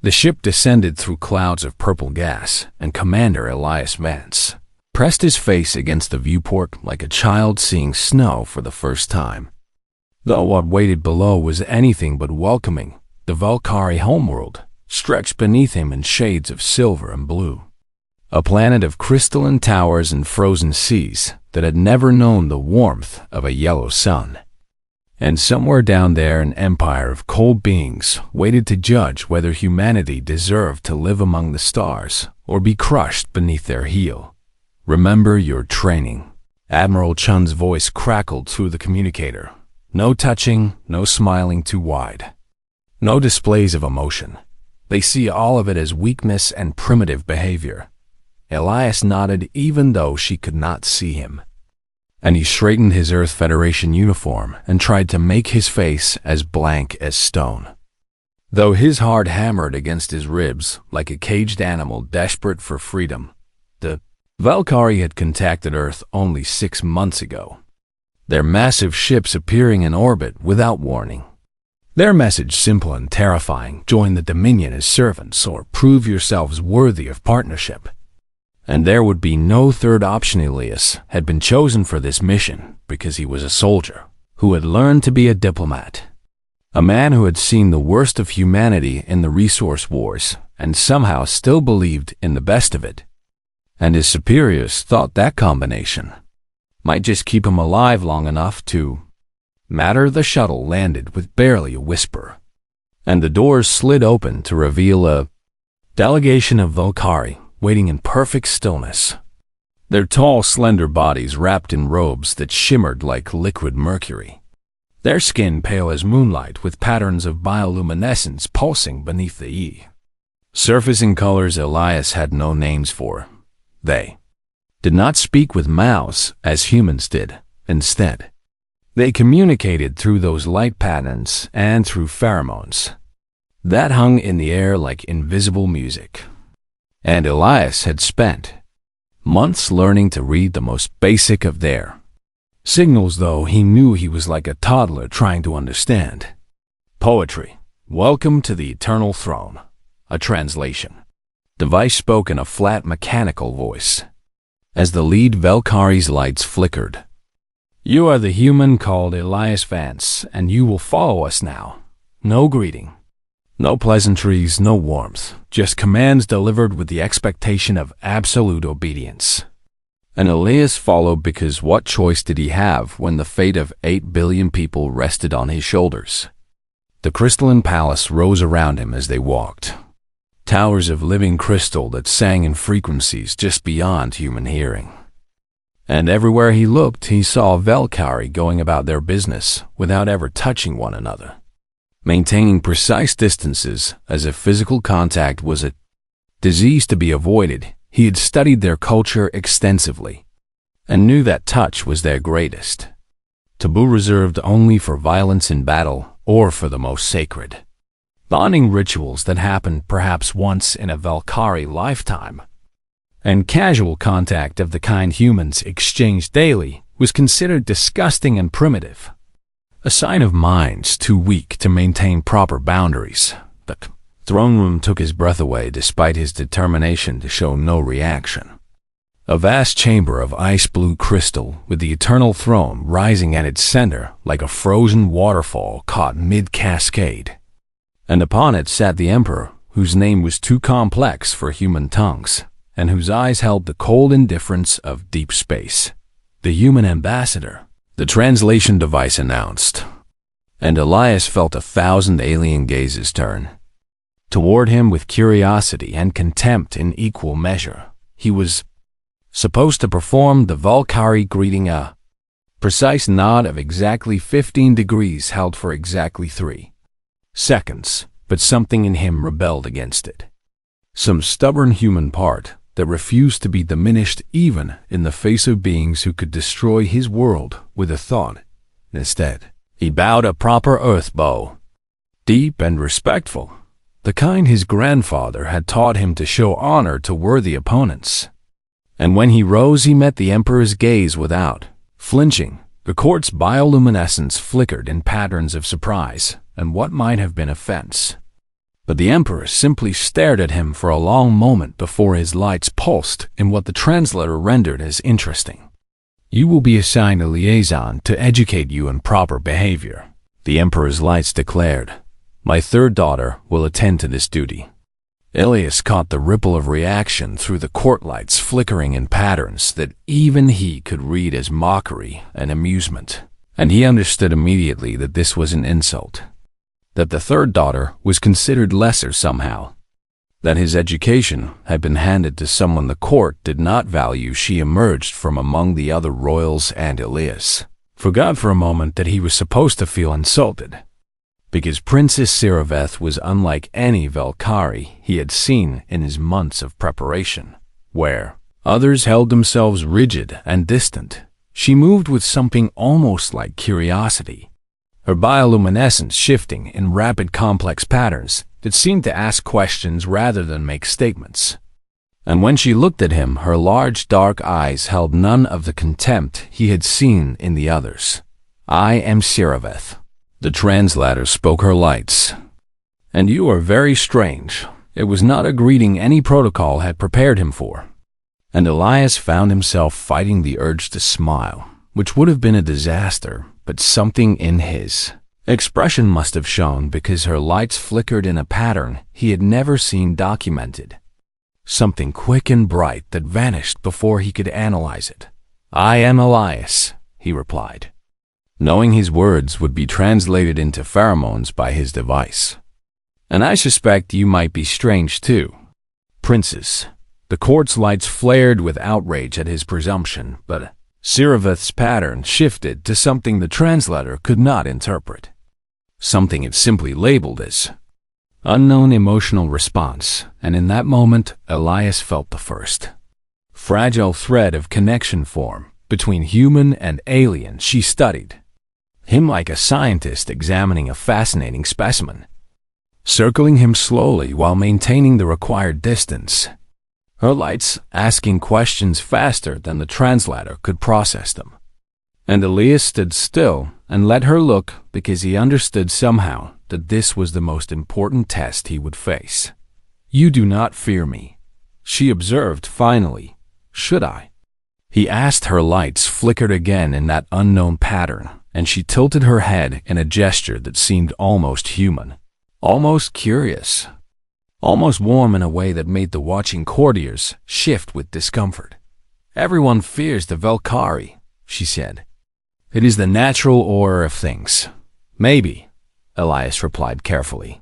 The ship descended through clouds of purple gas, and Commander Elias Vance pressed his face against the viewport like a child seeing snow for the first time. Though what waited below was anything but welcoming, the Valkyrie homeworld stretched beneath him in shades of silver and blue. A planet of crystalline towers and frozen seas that had never known the warmth of a yellow sun. And somewhere down there an empire of cold beings waited to judge whether humanity deserved to live among the stars or be crushed beneath their heel. "Remember your training." Admiral Chun's voice crackled through the communicator. No touching, no smiling too wide. No displays of emotion. They see all of it as weakness and primitive behavior. Elias nodded even though she could not see him. And he straightened his Earth Federation uniform and tried to make his face as blank as stone. Though his heart hammered against his ribs like a caged animal desperate for freedom, the Valkyrie had contacted Earth only 6 months ago, their massive ships appearing in orbit without warning. Their message simple and terrifying: join the Dominion as servants or prove yourselves worthy of partnership. And there would be no third option. Elias had been chosen for this mission because he was a soldier who had learned to be a diplomat, a man who had seen the worst of humanity in the resource wars and somehow still believed in the best of it. And his superiors thought that combination might just keep him alive long enough to matter. The shuttle landed with barely a whisper, and the doors slid open to reveal a delegation of Valkyrie waiting in perfect stillness, their tall, slender bodies wrapped in robes that shimmered like liquid mercury, their skin pale as moonlight with patterns of bioluminescence pulsing beneath the surfacing colors Elias had no names for. They did not speak with mouths as humans did. Instead, they communicated through those light patterns and through pheromones that hung in the air like invisible music. And Elias had spent months learning to read the most basic of their signals, though he knew he was like a toddler trying to understand poetry. "Welcome to the Eternal Throne." A translation device spoke in a flat mechanical voice. As the lead Valkyrie's lights flickered, "You are the human called Elias Vance, and you will follow us now." No greeting. No pleasantries, no warmth, just commands delivered with the expectation of absolute obedience. And Elias followed because what choice did he have when the fate of 8 billion people rested on his shoulders? The crystalline palace rose around him as they walked, towers of living crystal that sang in frequencies just beyond human hearing. And everywhere he looked, he saw Valkyrie going about their business without ever touching one another, maintaining precise distances as if physical contact was a disease to be avoided. He had studied their culture extensively and knew that touch was their greatest taboo, reserved only for violence in battle or for the most sacred bonding rituals that happened perhaps once in a Valkyrie lifetime. And casual contact of the kind humans exchanged daily was considered disgusting and primitive, a sign of minds too weak to maintain proper boundaries. The throne room took his breath away despite his determination to show no reaction. A vast chamber of ice-blue crystal with the eternal throne rising at its center like a frozen waterfall caught mid-cascade. And upon it sat the emperor, whose name was too complex for human tongues, and whose eyes held the cold indifference of deep space. "The human ambassador," the translation device announced, and Elias felt 1,000 alien gazes turn toward him with curiosity and contempt in equal measure. He was supposed to perform the Valkyrie greeting, a precise nod of exactly 15 degrees held for exactly 3 seconds, but something in him rebelled against it. Some stubborn human part that refused to be diminished even in the face of beings who could destroy his world with a thought. Instead, he bowed a proper earth bow, deep and respectful, the kind his grandfather had taught him to show honor to worthy opponents. And when he rose, he met the emperor's gaze without flinching. The court's bioluminescence flickered in patterns of surprise and what might have been offense. But the Emperor simply stared at him for a long moment before his lights pulsed in what the translator rendered as interesting. "You will be assigned a liaison to educate you in proper behavior," the Emperor's lights declared. "My third daughter will attend to this duty." Ilias caught the ripple of reaction through the court lights flickering in patterns that even he could read as mockery and amusement, and he understood immediately that this was an insult, that the third daughter was considered lesser somehow, that his education had been handed to someone the court did not value. She emerged from among the other royals, and Ilias forgot for a moment that he was supposed to feel insulted, because Princess Siraveth was unlike any Valkyrie he had seen in his months of preparation. Where others held themselves rigid and distant, she moved with something almost like curiosity, her bioluminescence shifting in rapid complex patterns that seemed to ask questions rather than make statements. And when she looked at him, her large dark eyes held none of the contempt he had seen in the others. "I am Siraveth," the translator spoke her lights. "And you are very strange." It was not a greeting any protocol had prepared him for. And Ilias found himself fighting the urge to smile, which would have been a disaster, but something in his expression must have shown, because her lights flickered in a pattern he had never seen documented. Something quick and bright that vanished before he could analyze it. "I am Ilias," he replied, knowing his words would be translated into pheromones by his device. "And I suspect you might be strange too, Princess." The court's lights flared with outrage at his presumption, but Siraveth's pattern shifted to something the translator could not interpret. Something it simply labeled as unknown emotional response, and in that moment, Ilias felt the first fragile thread of connection form between human and alien she studied. Him like a scientist examining a fascinating specimen, circling him slowly while maintaining the required distance. Her lights asking questions faster than the translator could process them. And Ilias stood still and let her look, because he understood somehow that this was the most important test he would face. "You do not fear me," she observed finally. "Should I?" He asked. Her lights flickered again in that unknown pattern, and she tilted her head in a gesture that seemed almost human, almost curious, almost warm in a way that made the watching courtiers shift with discomfort. "Everyone fears the Valkyrie," she said. "It is the natural order of things." "Maybe," Ilias replied carefully.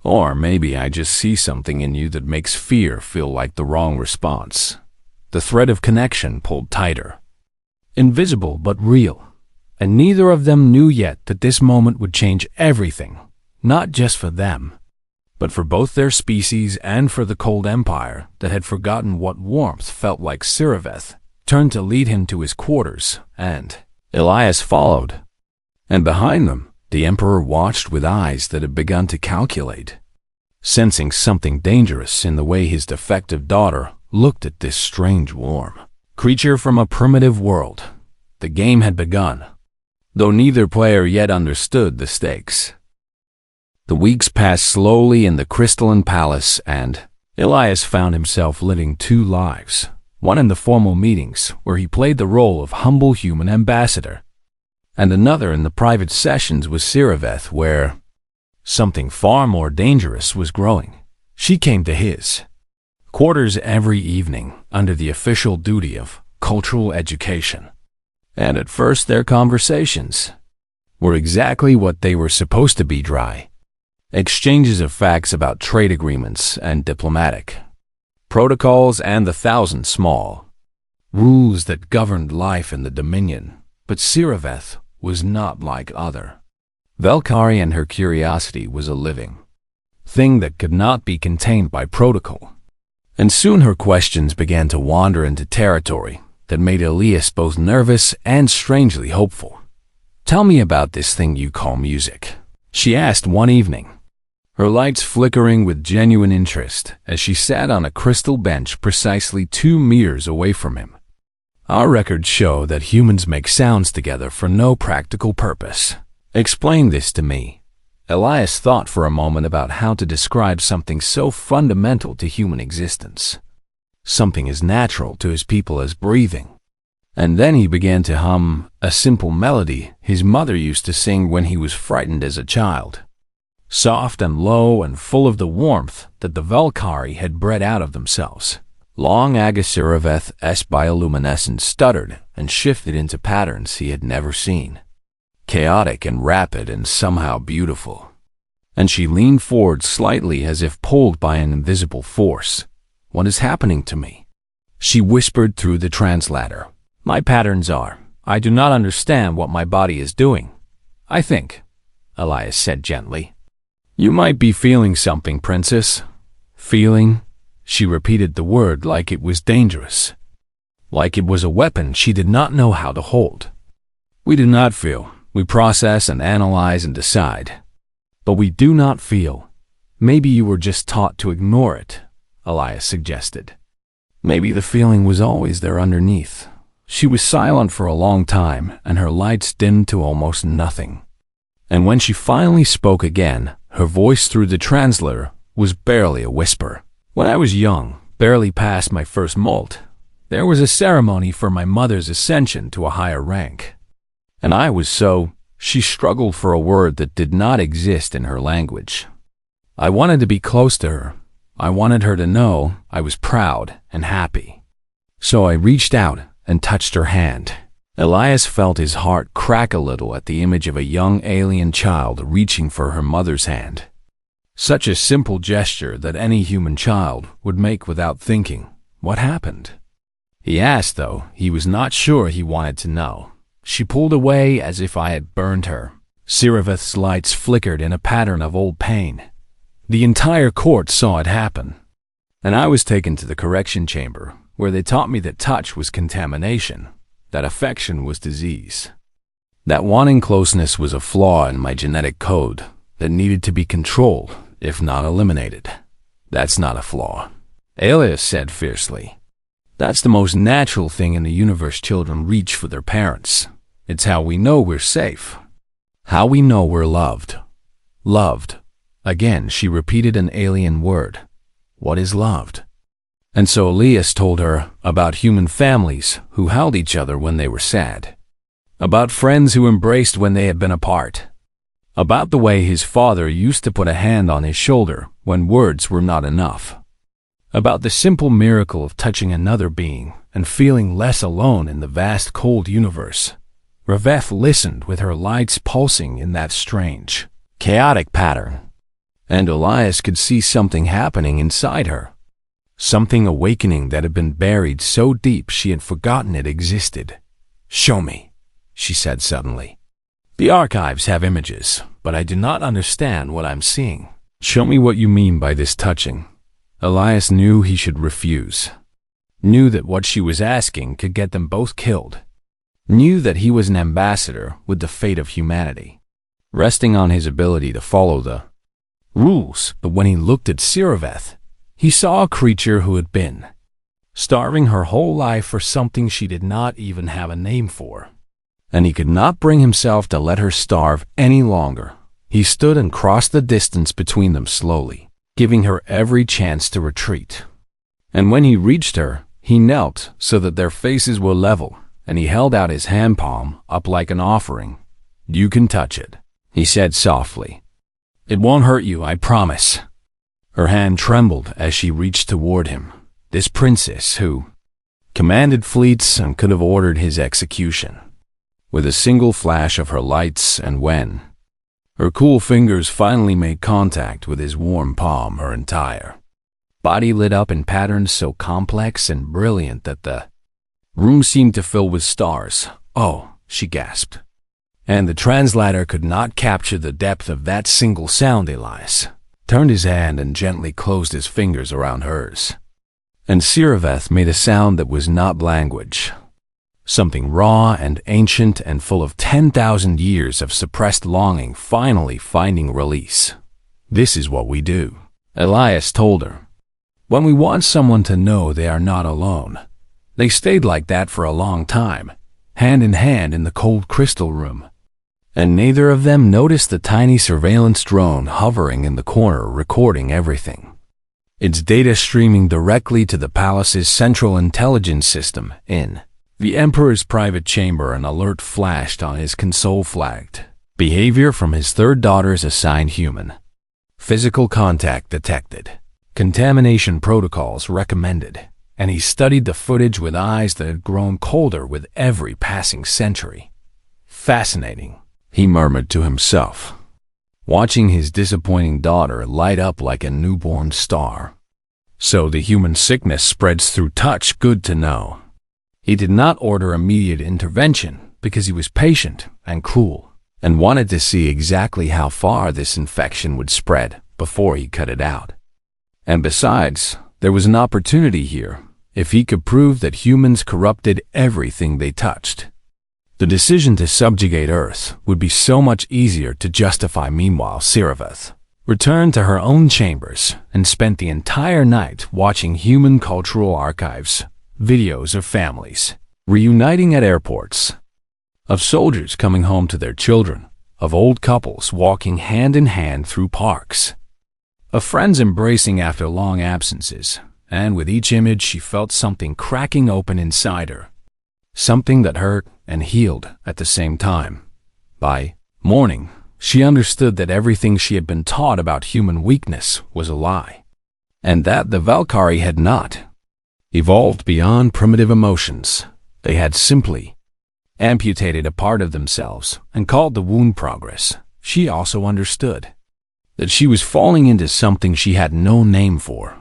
"Or maybe I just see something in you that makes fear feel like the wrong response." The thread of connection pulled tighter. Invisible but real. And neither of them knew yet that this moment would change everything, not just for them, but for both their species and for the cold empire that had forgotten what warmth felt like. Siraveth turned to lead him to his quarters, and Ilias followed. And behind them, the Emperor watched with eyes that had begun to calculate, sensing something dangerous in the way his defective daughter looked at this strange warm creature from a primitive world. The game had begun, though neither player yet understood the stakes. The weeks passed slowly in the crystalline palace, and Ilias found himself living two lives, one in the formal meetings, where he played the role of humble human ambassador, and another in the private sessions with Siraveth, where something far more dangerous was growing. She came to his quarters every evening under the official duty of cultural education, and at first their conversations were exactly what they were supposed to be: dry exchanges of facts about trade agreements and diplomatic protocols and the thousand small rules that governed life in the Dominion. But Siraveth was not like other Valkyrie, and her curiosity was a living thing that could not be contained by protocol. And soon her questions began to wander into territory that made Ilias both nervous and strangely hopeful. "Tell me about this thing you call music," she asked one evening, her lights flickering with genuine interest as she sat on a crystal bench precisely 2 meters away from him. "Our records show that humans make sounds together for no practical purpose. Explain this to me." Elias thought for a moment about how to describe something so fundamental to human existence, something as natural to his people as breathing. And then he began to hum a simple melody his mother used to sing when he was frightened as a child, soft and low and full of the warmth that the Valkyrie had bred out of themselves. Long Agasiriveth's bioluminescence stuttered and shifted into patterns he had never seen, chaotic and rapid and somehow beautiful. And she leaned forward slightly as if pulled by an invisible force. "What is happening to me?" she whispered through the translator. "My patterns are. I do not understand what my body is doing. I think," Elias said gently. "You might be feeling something, princess." Feeling? She repeated the word like it was dangerous, like it was a weapon she did not know how to hold. "We do not feel. We process and analyze and decide. But we do not feel. Maybe you were just taught to ignore it," Elias suggested. Maybe the feeling was always there underneath. She was silent for a long time, and her lights dimmed to almost nothing. And when she finally spoke again, her voice through the translator was barely a whisper. "When I was young, barely past my first molt, there was a ceremony for my mother's ascension to a higher rank. And I was so..." She struggled for a word that did not exist in her language. "I wanted to be close to her. I wanted her to know I was proud and happy. So I reached out and touched her hand." Elias felt his heart crack a little at the image of a young alien child reaching for her mother's hand. Such a simple gesture that any human child would make without thinking. What happened? He asked, though he was not sure he wanted to know. She pulled away as if I had burned her. Siriveth's lights flickered in a pattern of old pain. The entire court saw it happen. And I was taken to the correction chamber, where they taught me that touch was contamination, that affection was disease, that wanting closeness was a flaw in my genetic code that needed to be controlled, if not eliminated. "That's not a flaw," Elias said fiercely. "That's the most natural thing in the universe children reach for their parents. It's how we know we're safe, how we know we're loved." Loved. Again, she repeated an alien word. What is loved? And so Elias told her about human families who held each other when they were sad, about friends who embraced when they had been apart, about the way his father used to put a hand on his shoulder when words were not enough, about the simple miracle of touching another being and feeling less alone in the vast cold universe. Raveth listened with her lights pulsing in that strange, chaotic pattern, and Elias could see something happening inside her, something awakening that had been buried so deep she had forgotten it existed. "Show me," she said suddenly. "The archives have images, but I do not understand what I'm seeing." "Show me what you mean by this touching." Elias knew he should refuse, knew that what she was asking could get them both killed, knew that he was an ambassador with the fate of humanity, resting on his ability to follow the rules. But when he looked at Siriveth, he saw a creature who had been starving her whole life for something she did not even have a name for, and he could not bring himself to let her starve any longer. He stood and crossed the distance between them slowly, giving her every chance to retreat. And when he reached her, he knelt so that their faces were level, and he held out his hand palm up like an offering. "You can touch it," he said softly. "It won't hurt you, I promise." Her hand trembled as she reached toward him, this princess who commanded fleets and could have ordered his execution, with a single flash of her lights. And when her cool fingers finally made contact with his warm palm, her entire body lit up in patterns so complex and brilliant that the room seemed to fill with stars. "Oh," she gasped. And the translator could not capture the depth of that single sound. Elias turned his hand and gently closed his fingers around hers. And Siriveth made a sound that was not language, something raw and ancient and full of 10,000 years of suppressed longing finally finding release. "This is what we do," Elias told her. "When we want someone to know they are not alone." They stayed like that for a long time, hand in hand in the cold crystal room. and neither of them noticed the tiny surveillance drone hovering in the corner recording everything. Its data streaming directly to the palace's central intelligence system. In the Emperor's private chamber, an alert flashed on his console flagged behavior from his third daughter's assigned human. Physical contact detected. Contamination protocols recommended. And he studied the footage with eyes that had grown colder with every passing century. Fascinating, he murmured to himself, watching his disappointing daughter light up like a newborn star. So the human sickness spreads through touch, good to know. He did not order immediate intervention because he was patient and cool, and wanted to see exactly how far this infection would spread before he cut it out. And besides, there was an opportunity here if he could prove that humans corrupted everything they touched. The decision to subjugate Earth would be so much easier to justify. Meanwhile, Siravath returned to her own chambers and spent the entire night watching human cultural archives, videos of families reuniting at airports, of soldiers coming home to their children, of old couples walking hand in hand through parks, of friends embracing after long absences, and with each image she felt something cracking open inside her, something that hurt and healed at the same time. By morning, she understood that everything she had been taught about human weakness was a lie, and that the Valkyrie had not evolved beyond primitive emotions. They had simply amputated a part of themselves and called the wound progress. She also understood that she was falling into something she had no name for,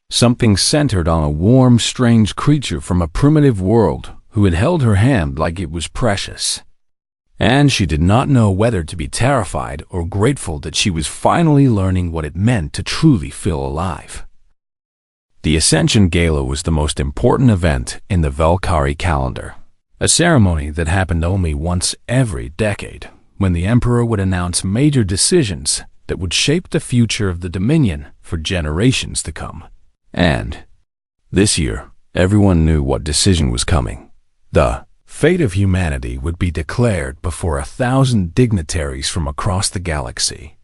something centered on a warm, strange creature from a primitive world who had held her hand like it was precious. And she did not know whether to be terrified or grateful that she was finally learning what it meant to truly feel alive. The Ascension Gala was the most important event in the Valkyrie calendar, a ceremony that happened only once every decade, when the Emperor would announce major decisions that would shape the future of the Dominion for generations to come. And this year, everyone knew what decision was coming. The fate of humanity would be declared before 1,000 dignitaries from across the galaxy.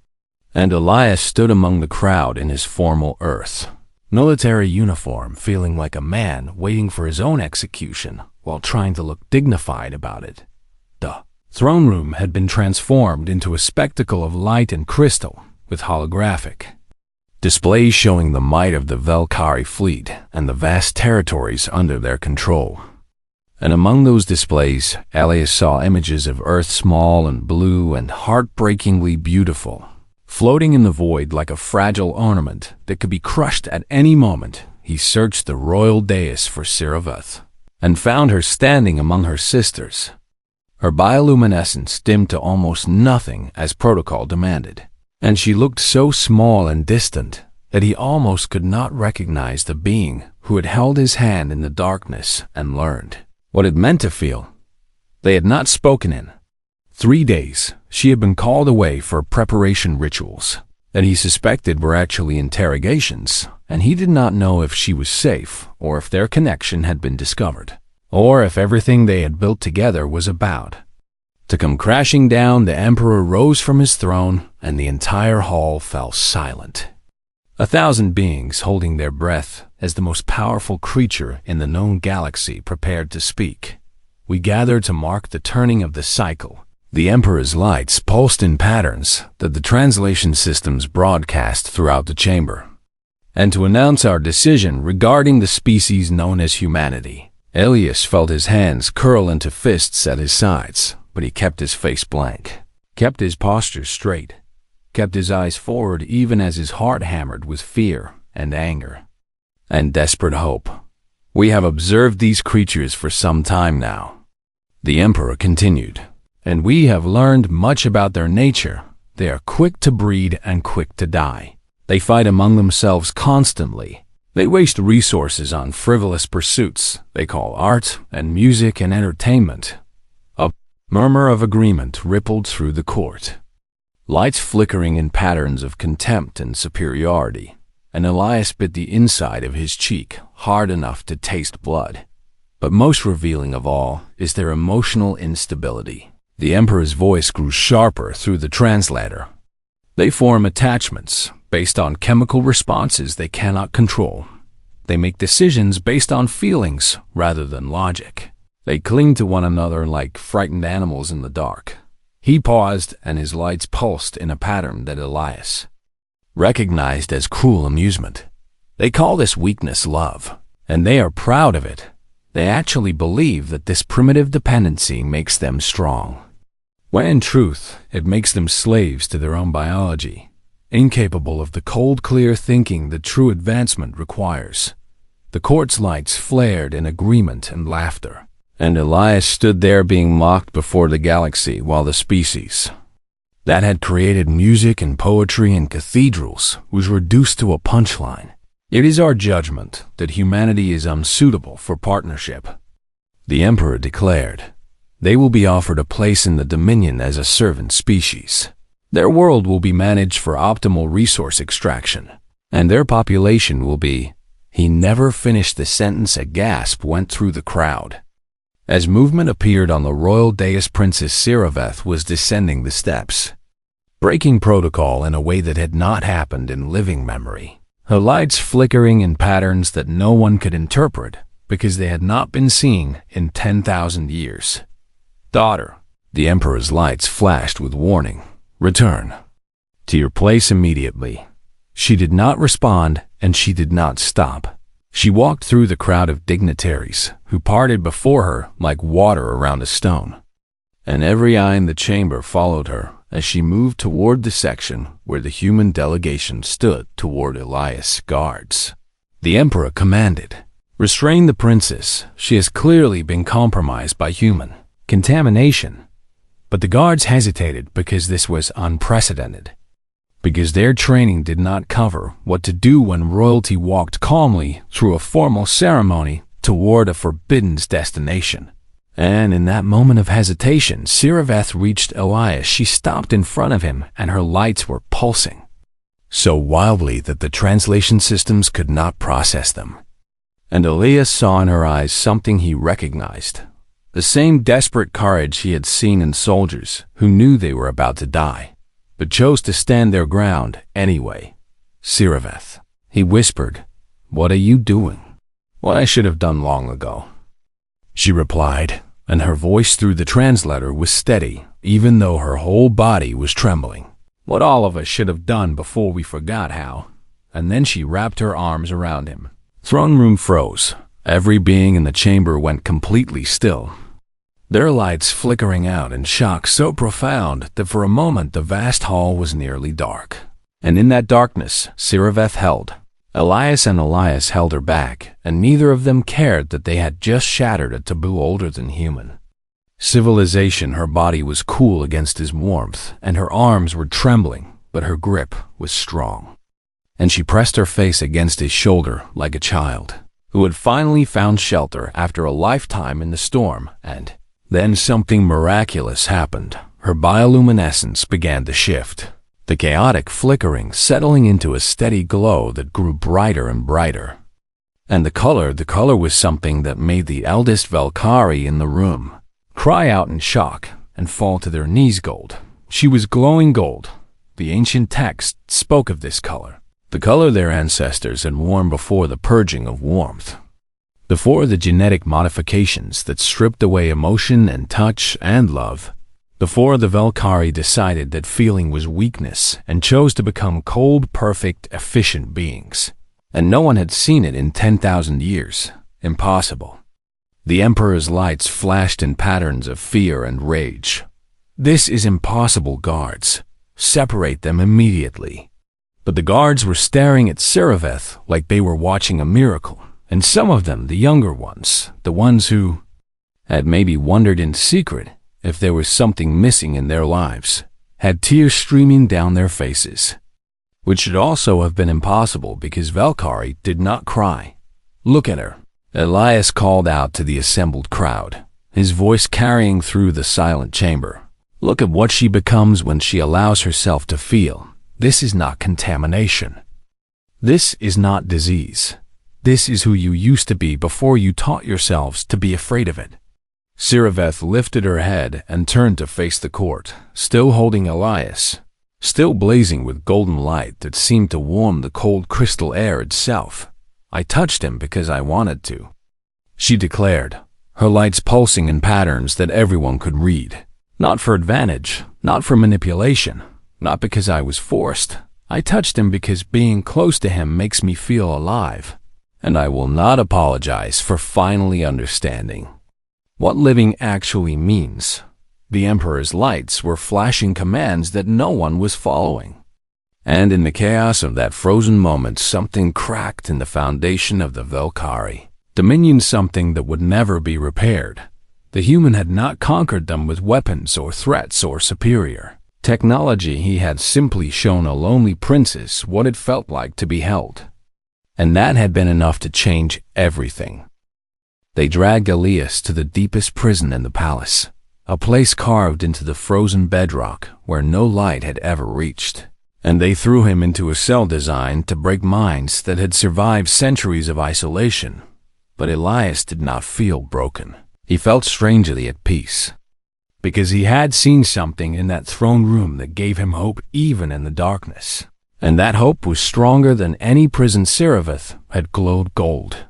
And Elias stood among the crowd in his formal Earth military uniform, feeling like a man waiting for his own execution while trying to look dignified about it. The throne room had been transformed into a spectacle of light and crystal, with holographic displays showing the might of the Valkyrie fleet and the vast territories under their control. And among those displays, Elias saw images of Earth, small and blue and heartbreakingly beautiful, floating in the void like a fragile ornament that could be crushed at any moment. He searched the royal dais for Siravath and found her standing among her sisters, her bioluminescence dimmed to almost nothing as protocol demanded, and she looked so small and distant that he almost could not recognize the being who had held his hand in the darkness and learned what it meant to feel. They had not spoken in 3 days. She had been called away for preparation rituals that he suspected were actually interrogations, and he did not know if she was safe or if their connection had been discovered, or if everything they had built together was about to come crashing down. The Emperor rose from his throne, and the entire hall fell silent. 1,000 beings holding their breath as the most powerful creature in the known galaxy prepared to speak. We gathered to mark the turning of the cycle. The Emperor's lights pulsed in patterns that the translation systems broadcast throughout the chamber, and to announce our decision regarding the species known as humanity. Elias felt his hands curl into fists at his sides, but he kept his face blank, kept his posture straight, kept his eyes forward even as his heart hammered with fear and anger and desperate hope. We have observed these creatures for some time now, the Emperor continued, and we have learned much about their nature. They are quick to breed and quick to die. They fight among themselves constantly. They waste resources on frivolous pursuits they call art and music and entertainment. A murmur of agreement rippled through the court, lights flickering in patterns of contempt and superiority, and Elias bit the inside of his cheek hard enough to taste blood. But most revealing of all is their emotional instability. The Emperor's voice grew sharper through the translator. They form attachments based on chemical responses they cannot control. They make decisions based on feelings rather than logic. They cling to one another like frightened animals in the dark. He paused, and his lights pulsed in a pattern that Elias recognized as cruel amusement. They call this weakness love, and they are proud of it. They actually believe that this primitive dependency makes them strong, when in truth, it makes them slaves to their own biology, incapable of the cold, clear thinking that true advancement requires. The court's lights flared in agreement and laughter, and Elias stood there being mocked before the galaxy while the species that had created music and poetry and cathedrals was reduced to a punchline. It is our judgment that humanity is unsuitable for partnership, the Emperor declared. They will be offered a place in the Dominion as a servant species. Their world will be managed for optimal resource extraction, and their population will be— He never finished the sentence. A gasp went through the crowd. As movement appeared on the royal dais, Princess Siraveth was descending the steps, breaking protocol in a way that had not happened in living memory, her lights flickering in patterns that no one could interpret because they had not been seen in 10,000 years. Daughter, the Emperor's lights flashed with warning. Return to your place immediately. She did not respond, and she did not stop. She walked through the crowd of dignitaries who parted before her like water around a stone, and every eye in the chamber followed her as she moved toward the section where the human delegation stood toward Elias' guards. The Emperor commanded, "Restrain the princess. She has clearly been compromised by human contamination." But the guards hesitated because this was unprecedented, because their training did not cover what to do when royalty walked calmly through a formal ceremony toward a forbidden destination. And in that moment of hesitation, Siraveth reached Elias. She stopped in front of him, and her lights were pulsing so wildly that the translation systems could not process them. And Elias saw in her eyes something he recognized, the same desperate courage he had seen in soldiers who knew they were about to die, but chose to stand their ground anyway. "Siraveth," he whispered, "what are you doing?" "What I should have done long ago," she replied, and her voice through the translator was steady, even though her whole body was trembling. "What all of us should have done before we forgot how." And then she wrapped her arms around him. Throne room froze. Every being in the chamber went completely still, their lights flickering out in shock so profound that for a moment the vast hall was nearly dark. And in that darkness, Siraveth held Elias, and Elias held her back, and neither of them cared that they had just shattered a taboo older than human civilization. Her body was cool against his warmth, and her arms were trembling, but her grip was strong. And she pressed her face against his shoulder like a child who had finally found shelter after a lifetime in the storm. And then something miraculous happened. Her bioluminescence began to shift, the chaotic flickering settling into a steady glow that grew brighter and brighter. And the color was something that made the eldest Valkyrie in the room cry out in shock and fall to their knees. Gold. She was glowing gold. The ancient text spoke of this color, the color their ancestors had worn before the purging of warmth, before the genetic modifications that stripped away emotion and touch and love, before the Valkyrie decided that feeling was weakness and chose to become cold, perfect, efficient beings. And no one had seen it in 10,000 years. Impossible. The Emperor's lights flashed in patterns of fear and rage. "This is impossible, guards. Separate them immediately." But the guards were staring at Siraveth like they were watching a miracle. And some of them, the younger ones, the ones who had maybe wondered in secret if there was something missing in their lives, had tears streaming down their faces, which should also have been impossible because Valkyrie did not cry. "Look at her," Elias called out to the assembled crowd, his voice carrying through the silent chamber. "Look at what she becomes when she allows herself to feel. This is not contamination. This is not disease. This is who you used to be before you taught yourselves to be afraid of it." Siriveth lifted her head and turned to face the court, still holding Elias, still blazing with golden light that seemed to warm the cold crystal air itself. "I touched him because I wanted to," she declared, her lights pulsing in patterns that everyone could read. "Not for advantage, not for manipulation, not because I was forced. I touched him because being close to him makes me feel alive, and I will not apologize for finally understanding what living actually means." The Emperor's lights were flashing commands that no one was following. And in the chaos of that frozen moment, something cracked in the foundation of the Velkhari Dominion, something that would never be repaired. The human had not conquered them with weapons or threats or superior technology. He had simply shown a lonely princess what it felt like to be held. And that had been enough to change everything. They dragged Elias to the deepest prison in the palace, a place carved into the frozen bedrock where no light had ever reached. And they threw him into a cell designed to break minds that had survived centuries of isolation. But Elias did not feel broken. He felt strangely at peace, because he had seen something in that throne room that gave him hope even in the darkness. And that hope was stronger than any prison. Siriveth had glowed gold.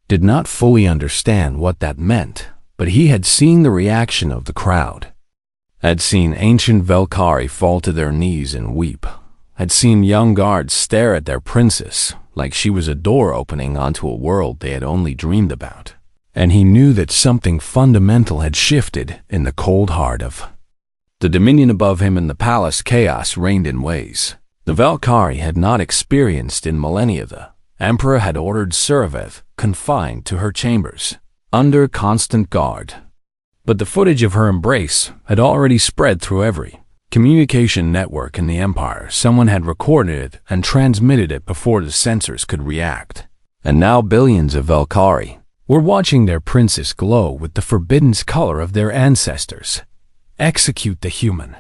Did not fully understand what that meant, but he had seen the reaction of the crowd. Had seen ancient Velkhari fall to their knees and weep. Had seen young guards stare at their princess like she was a door opening onto a world they had only dreamed about. And he knew that something fundamental had shifted in the cold heart of the dominion above him. In the palace, chaos reigned in ways the Velkhari had not experienced in millennia. The Emperor had ordered Siriveth confined to her chambers, under constant guard. But the footage of her embrace had already spread through every communication network in the Empire. Someone had recorded it and transmitted it before the censors could react. And now billions of Velkhari were watching their princess glow with the forbidden color of their ancestors. Execute the human.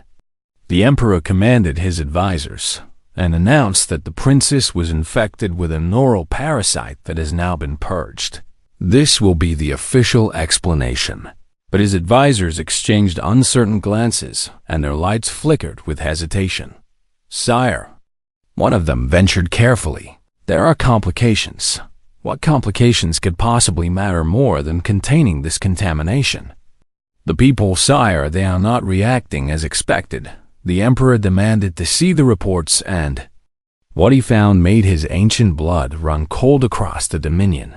The Emperor commanded his advisors and announced that the princess was infected with a neural parasite that has now been purged. This will be the official explanation. But his advisors exchanged uncertain glances, and their lights flickered with hesitation. "Sire," one of them ventured carefully, "there are complications. What complications could possibly matter more than containing this contamination?" "The people, sire, they are not reacting as expected." The Emperor demanded to see the reports, and what he found made his ancient blood run cold across the Dominion.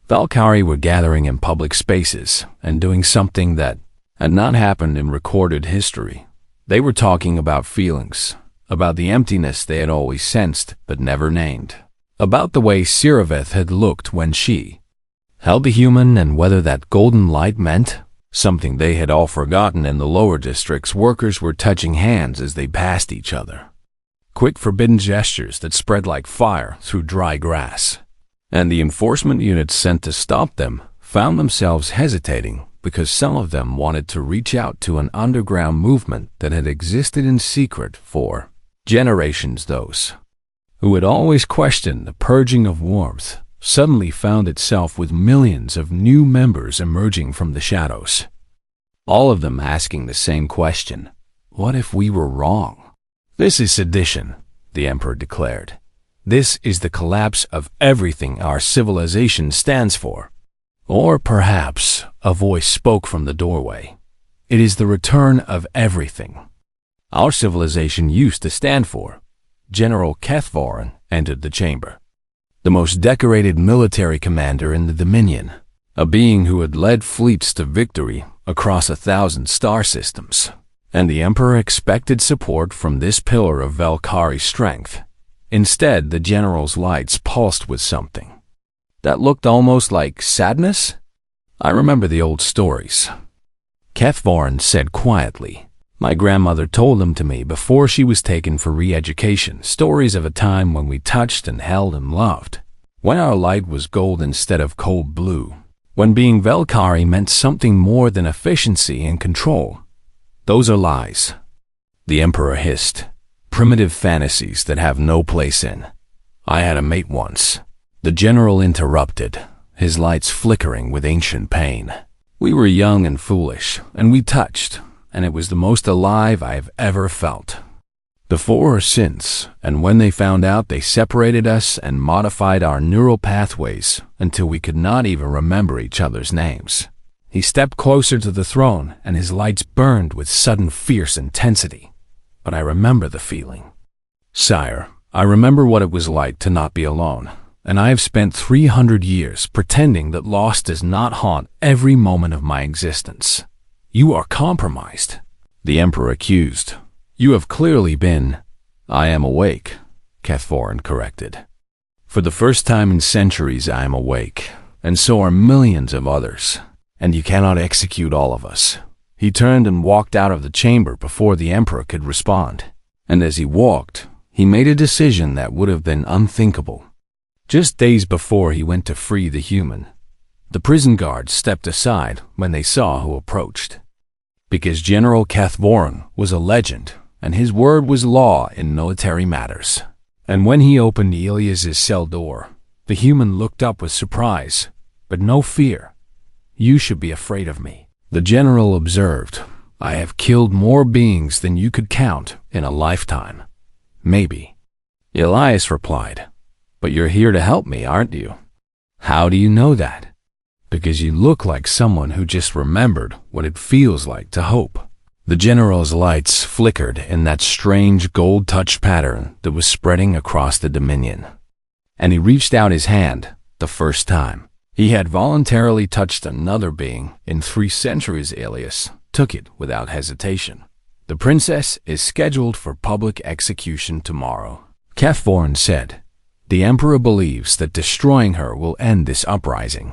Velkhari were gathering in public spaces and doing something that had not happened in recorded history. They were talking about feelings, about the emptiness they had always sensed but never named, about the way Siriveth had looked when she held the human, and whether that golden light meant something they had all forgotten. In the lower districts, workers were touching hands as they passed each other. Quick, forbidden gestures that spread like fire through dry grass. And the enforcement units sent to stop them found themselves hesitating because some of them wanted to reach out to an underground movement that had existed in secret for generations. Those who had always questioned the purging of warmth suddenly found itself with millions of new members emerging from the shadows, all of them asking the same question: what if we were wrong? "This is sedition," the Emperor declared. "This is the collapse of everything our civilization stands for." Or perhaps a voice spoke from the doorway. "It is the return of everything our civilization used to stand for." General Kethvorin entered the chamber, the most decorated military commander in the Dominion, a being who had led fleets to victory across 1,000 star systems. And the Emperor expected support from this pillar of Velkhari strength. Instead, the general's lights pulsed with something that looked almost like sadness. "I remember the old stories," Kethvorin said quietly. "My grandmother told them to me before she was taken for re-education. Stories of a time when we touched and held and loved. When our light was gold instead of cold blue. When being Velkhari meant something more than efficiency and control." "Those are lies," the Emperor hissed. "Primitive fantasies that have no place in. I had a mate once." The general interrupted, his lights flickering with ancient pain. We were young and foolish, and we touched, and it was the most alive I have ever felt. Before or since, and when they found out, they separated us and modified our neural pathways until we could not even remember each other's names. He stepped closer to the throne, and his lights burned with sudden fierce intensity. But I remember the feeling. Sire, I remember what it was like to not be alone, and I have spent 300 years pretending that loss does not haunt every moment of my existence. You are compromised, the Emperor accused. You have clearly been. I am awake, Cathvorin corrected. For the first time in centuries I am awake, and so are millions of others, and you cannot execute all of us. He turned and walked out of the chamber before the Emperor could respond, and as he walked, he made a decision that would have been unthinkable. Just days before he went to free the human, the prison guards stepped aside when they saw who approached. Because General Cathvorin was a legend, and his word was law in military matters. And when he opened Elias's cell door, the human looked up with surprise, but no fear. You should be afraid of me, the general observed. I have killed more beings than you could count in a lifetime. Maybe. Elias replied, but you're here to help me, aren't you? How do you know that? Because you look like someone who just remembered what it feels like to hope. The general's lights flickered in that strange gold-touch pattern that was spreading across the Dominion. And he reached out his hand, the first time. He had voluntarily touched another being in 3 centuries. Elias took it without hesitation. The princess is scheduled for public execution tomorrow, Cathvorin said. The Emperor believes that destroying her will end this uprising.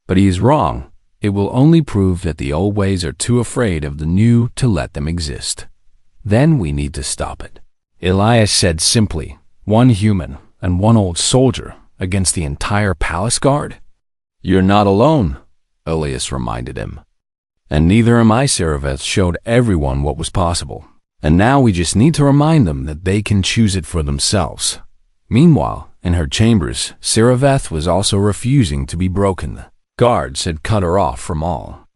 But he is wrong. It will only prove that the old ways are too afraid of the new to let them exist. Then we need to stop it. Elias said simply, 1 human and 1 old soldier against the entire palace guard? You're not alone, Elias reminded him. And neither am I. Siriveth showed everyone what was possible. And now we just need to remind them that they can choose it for themselves. Meanwhile, in her chambers, Siriveth was also refusing to be broken. Guards had cut her off from all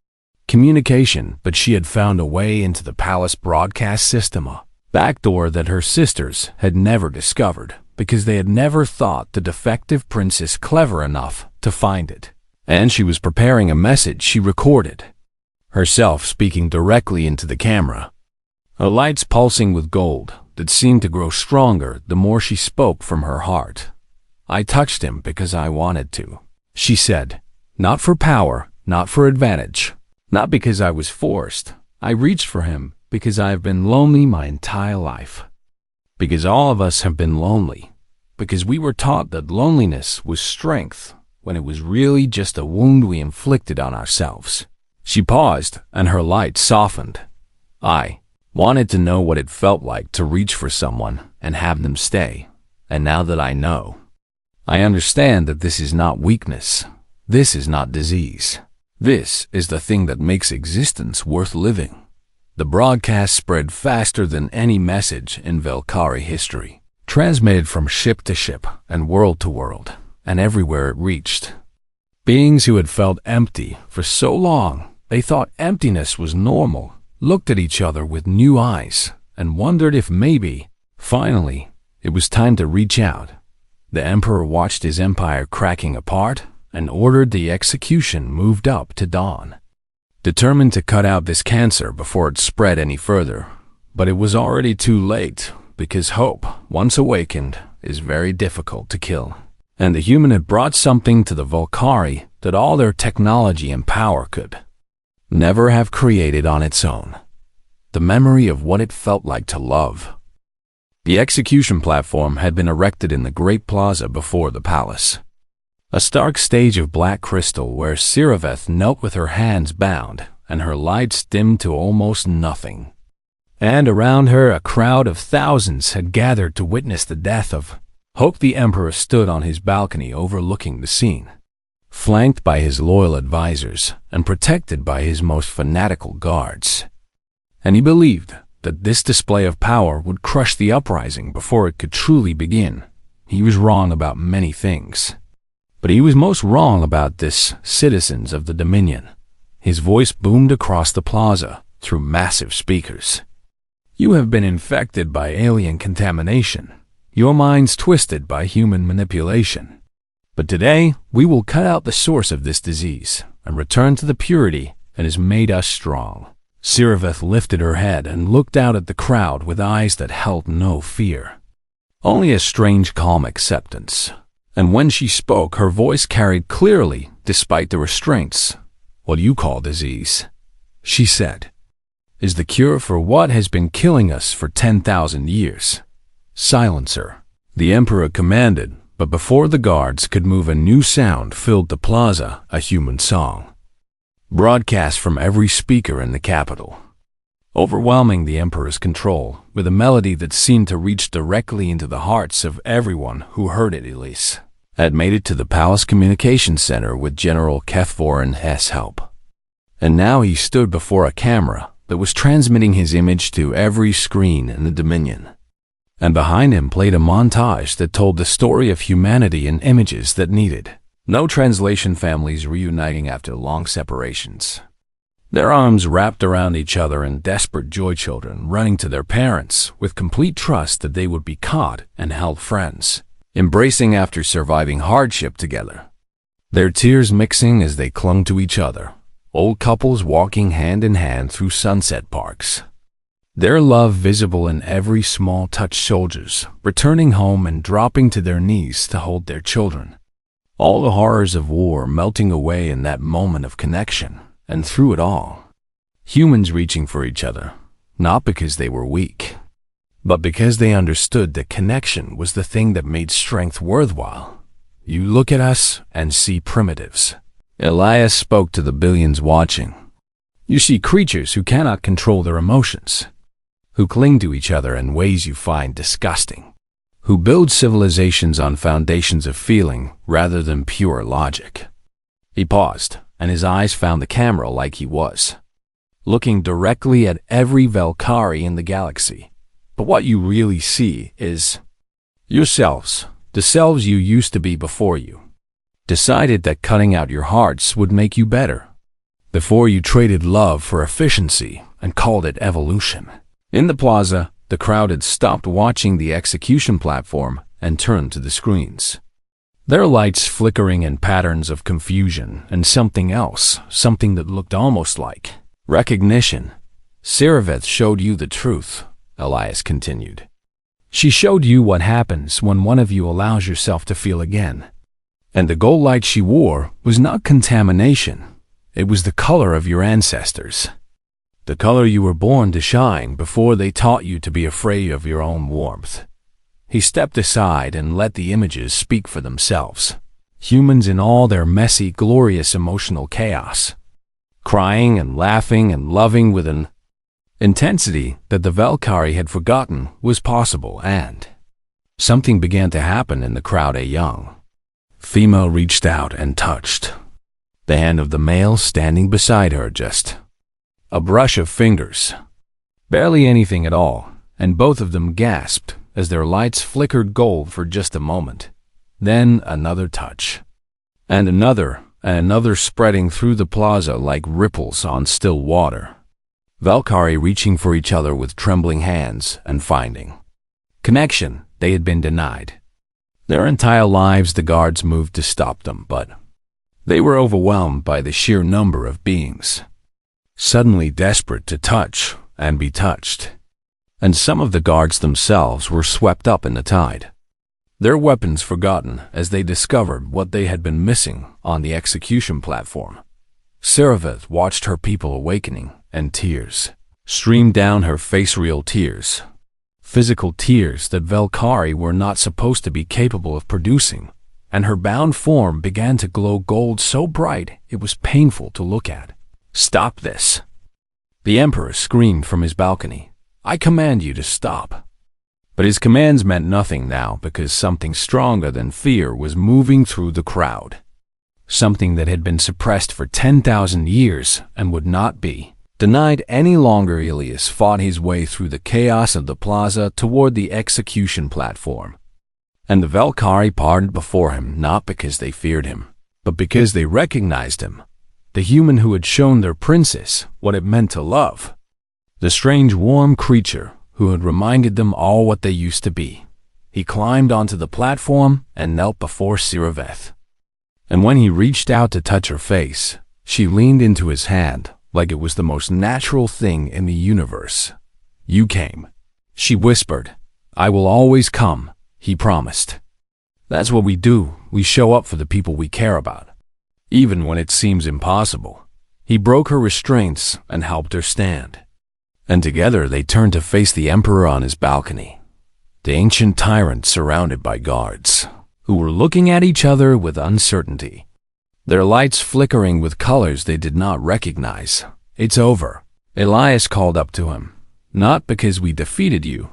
communication, but she had found a way into the palace broadcast system, a backdoor that her sisters had never discovered because they had never thought the defective princess clever enough to find it. And she was preparing a message she recorded, herself speaking directly into the camera, her lights pulsing with gold that seemed to grow stronger the more she spoke from her heart. I touched him because I wanted to, she said. Not for power, not for advantage, not because I was forced. I reached for him because I have been lonely my entire life. Because all of us have been lonely. Because we were taught that loneliness was strength when it was really just a wound we inflicted on ourselves. She paused and her light softened. I wanted to know what it felt like to reach for someone and have them stay. And now that I know, I understand that this is not weakness. This is not disease. This is the thing that makes existence worth living. The broadcast spread faster than any message in Velkari history, transmitted from ship to ship and world to world, and everywhere it reached. Beings who had felt empty for so long, they thought emptiness was normal, looked at each other with new eyes, and wondered if maybe, finally, it was time to reach out. The Emperor watched his empire cracking apart, and ordered the execution moved up to dawn, determined to cut out this cancer before it spread any further. But it was already too late, because hope, once awakened, is very difficult to kill. And the human had brought something to the Volcari that all their technology and power could never have created on its own. The memory of what it felt like to love. The execution platform had been erected in the great plaza before the palace. A stark stage of black crystal where Siriveth knelt with her hands bound and her lights dimmed to almost nothing. And around her a crowd of thousands had gathered to witness the death of Hope. The Emperor stood on his balcony overlooking the scene, flanked by his loyal advisors and protected by his most fanatical guards. And he believed that this display of power would crush the uprising before it could truly begin. He was wrong about many things. But he was most wrong about this, citizens of the Dominion. His voice boomed across the plaza through massive speakers. "You have been infected by alien contamination. Your minds twisted by human manipulation. But today, we will cut out the source of this disease and return to the purity that has made us strong." Siriveth lifted her head and looked out at the crowd with eyes that held no fear, only a strange calm acceptance. And when she spoke, her voice carried clearly despite the restraints. "What you call disease," she said, "is the cure for what has been killing us for 10,000 years. Silence her." The Emperor commanded, but before the guards could move, a new sound filled the plaza, a human song, broadcast from every speaker in the capital, overwhelming the Emperor's control with a melody that seemed to reach directly into the hearts of everyone who heard it. Elise had made it to the palace communications center with General Kethvorin's help, and now he stood before a camera that was transmitting his image to every screen in the Dominion. And behind him played a montage that told the story of humanity in images that needed no translation, families reuniting after long separations, their arms wrapped around each other in desperate joy, children running to their parents with complete trust that they would be caught and held, friends embracing after surviving hardship together, their tears mixing as they clung to each other, old couples walking hand in hand through sunset parks, their love visible in every small touch, soldiers returning home and dropping to their knees to hold their children, all the horrors of war melting away in that moment of connection. And through it all, humans reaching for each other, not because they were weak, but because they understood that connection was the thing that made strength worthwhile. "You look at us and see primitives," Elias spoke to the billions watching. "You see creatures who cannot control their emotions, who cling to each other in ways you find disgusting, who build civilizations on foundations of feeling rather than pure logic." He paused, and his eyes found the camera like he was looking directly at every Valkyrie in the galaxy. "But what you really see is yourselves, the selves you used to be before you decided that cutting out your hearts would make you better, before you traded love for efficiency and called it evolution." In the plaza, the crowd had stopped watching the execution platform and turned to the screens, their lights flickering in patterns of confusion and something else, something that looked almost like recognition. "Siriveth showed you the truth," Elias continued. "She showed you what happens when one of you allows yourself to feel again. And the gold light she wore was not contamination. It was the color of your ancestors, the color you were born to shine before they taught you to be afraid of your own warmth." He stepped aside and let the images speak for themselves. Humans in all their messy, glorious emotional chaos, crying and laughing and loving with an intensity that the Valkyrie had forgotten was possible, and something began to happen in the crowd. A young female reached out and touched the hand of the male standing beside her, just a brush of fingers, barely anything at all, and both of them gasped as their lights flickered gold for just a moment. Then another touch, and another, spreading through the plaza like ripples on still water. Valkyrie reaching for each other with trembling hands and finding connection they had been denied. Their entire lives the guards moved to stop them, but they were overwhelmed by the sheer number of beings, suddenly desperate to touch and be touched. And some of the guards themselves were swept up in the tide, their weapons forgotten as they discovered what they had been missing on the execution platform. Siriveth watched her people awakening, and tears streamed down her face, real tears, physical tears that Valkyrie were not supposed to be capable of producing, and her bound form began to glow gold so bright it was painful to look at. "Stop this!" The Emperor screamed from his balcony. "I command you to stop." But his commands meant nothing now, because something stronger than fear was moving through the crowd. Something that had been suppressed for 10,000 years and would not be denied any longer. Elias fought his way through the chaos of the plaza toward the execution platform, and the Valkyrie parted before him, not because they feared him, but because they recognized him. the human who had shown their princess what it meant to love, the strange warm creature who had reminded them all what they used to be. He climbed onto the platform and knelt before Siriveth. And when he reached out to touch her face, she leaned into his hand like it was the most natural thing in the universe. "You came," she whispered. "I will always come," he promised. "That's what we do. We show up for the people we care about, even when it seems impossible." He broke her restraints and helped her stand. And together they turned to face the Emperor on his balcony, the ancient tyrant surrounded by guards, who were looking at each other with uncertainty, their lights flickering with colors they did not recognize. "It's over," Elias called up to him. "Not because we defeated you,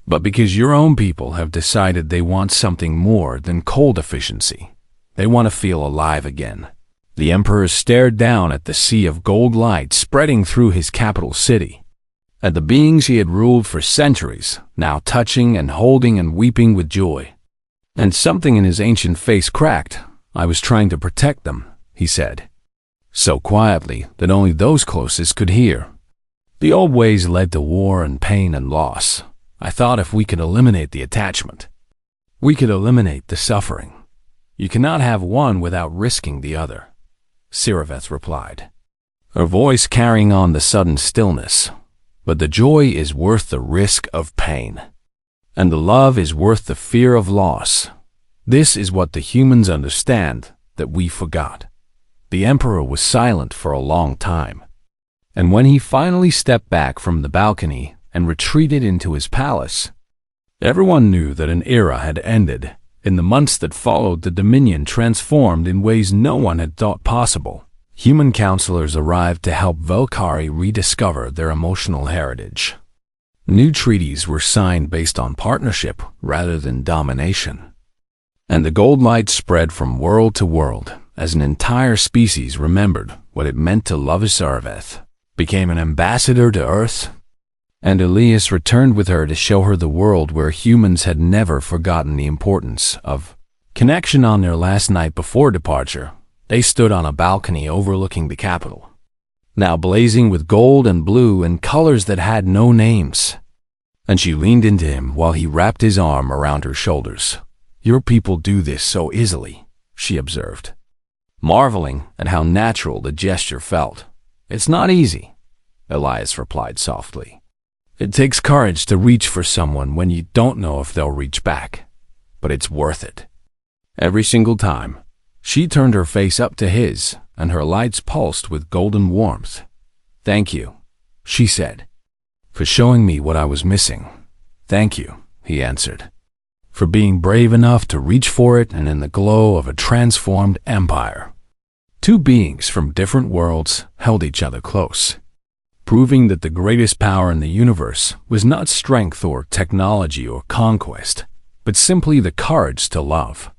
but because your own people have decided they want something more than cold efficiency. They want to feel alive again." The Emperor stared down at the sea of gold light spreading through his capital city, at the beings he had ruled for centuries, now touching and holding and weeping with joy. And something in his ancient face cracked. "I was trying to protect them," he said, so quietly that only those closest could hear. "The old ways led to war and pain and loss. I thought if we could eliminate the attachment, we could eliminate the suffering. You cannot have one without risking the other," Siriveth replied, her voice carrying on the sudden stillness. "But the joy is worth the risk of pain, and the love is worth the fear of loss. This is what the humans understand that we forgot." The Emperor was silent for a long time, and when he finally stepped back from the balcony and retreated into his palace, everyone knew that an era had ended. In the months that followed, the Dominion transformed in ways no one had thought possible. Human counselors arrived to help Velkari rediscover their emotional heritage. New treaties were signed based on partnership rather than domination. And the gold light spread from world to world as an entire species remembered what it meant to love Siriveth, became an ambassador to Earth, and Elias returned with her to show her the world where humans had never forgotten the importance of connection. On their last night before departure, they stood on a balcony overlooking the capital, now blazing with gold and blue and colors that had no names. And she leaned into him while he wrapped his arm around her shoulders. "Your people do this so easily," she observed, marveling at how natural the gesture felt. "It's not easy," Elias replied softly. "It takes courage to reach for someone when you don't know if they'll reach back, but it's worth it." Every single time, she turned her face up to his, and her lights pulsed with golden warmth. "Thank you," she said, "for showing me what I was missing." "Thank you," he answered, "for being brave enough to reach for it and in the glow of a transformed empire." Two beings from different worlds held each other close, proving that the greatest power in the universe was not strength or technology or conquest, but simply the courage to love.